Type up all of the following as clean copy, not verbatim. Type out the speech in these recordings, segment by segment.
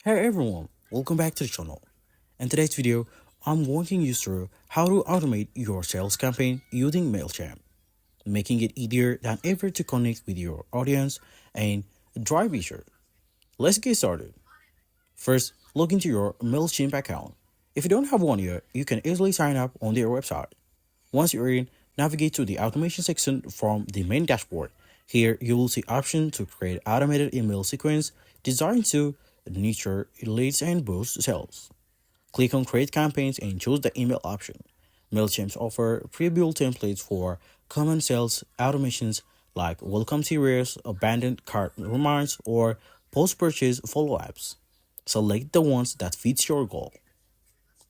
Hey everyone, welcome back to the channel. In today's video, I'm walking you through how to automate your sales campaign using Mailchimp, making it easier than ever to connect with your audience and drive research. Let's get started. First, log into your Mailchimp account. If you don't have one yet, you can easily sign up on their website. Once you're in, navigate to the automation section from the main dashboard. Here, you will see options to create automated email sequence designed to nurture leads and boost sales. Click on Create Campaigns and choose the email option. Mailchimp offer pre-built templates for common sales automations like welcome series, abandoned cart reminds, or post-purchase follow-ups. Select the ones that fits your goal.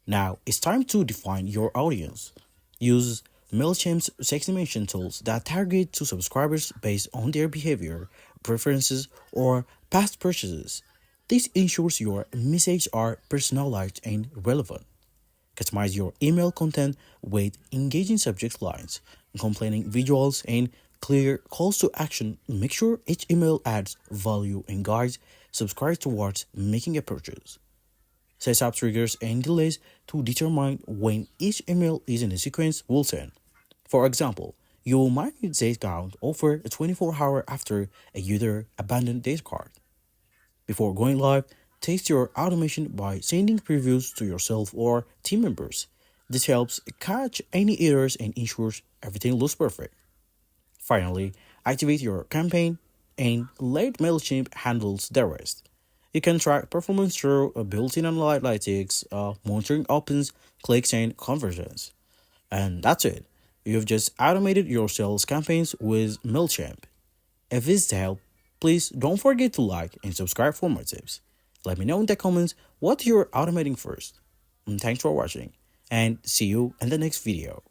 Now, it's time to define your audience. Use MailChimp's segmentation tools that target to subscribers based on their behavior, preferences, or past purchases. This ensures your messages are personalized and relevant. Customize your email content with engaging subject lines, complaining visuals, and clear calls to action. Make sure each email adds value and guides subscribers towards making a purchase. Set up triggers and delays to determine when each email is in a sequence will send. For example, you might need discount offer 24 hours after a user abandoned their cart. Before going live, test your automation by sending previews to yourself or team members. This helps catch any errors and ensures everything looks perfect. Finally, activate your campaign and let MailChimp handles the rest. You can track performance through a built-in analytics, monitoring opens, clicks, and conversions. And that's it. You've just automated your sales campaigns with MailChimp. If this helped, please don't forget to like and subscribe for more tips. Let me know in the comments what you're automating first. And thanks for watching, and see you in the next video.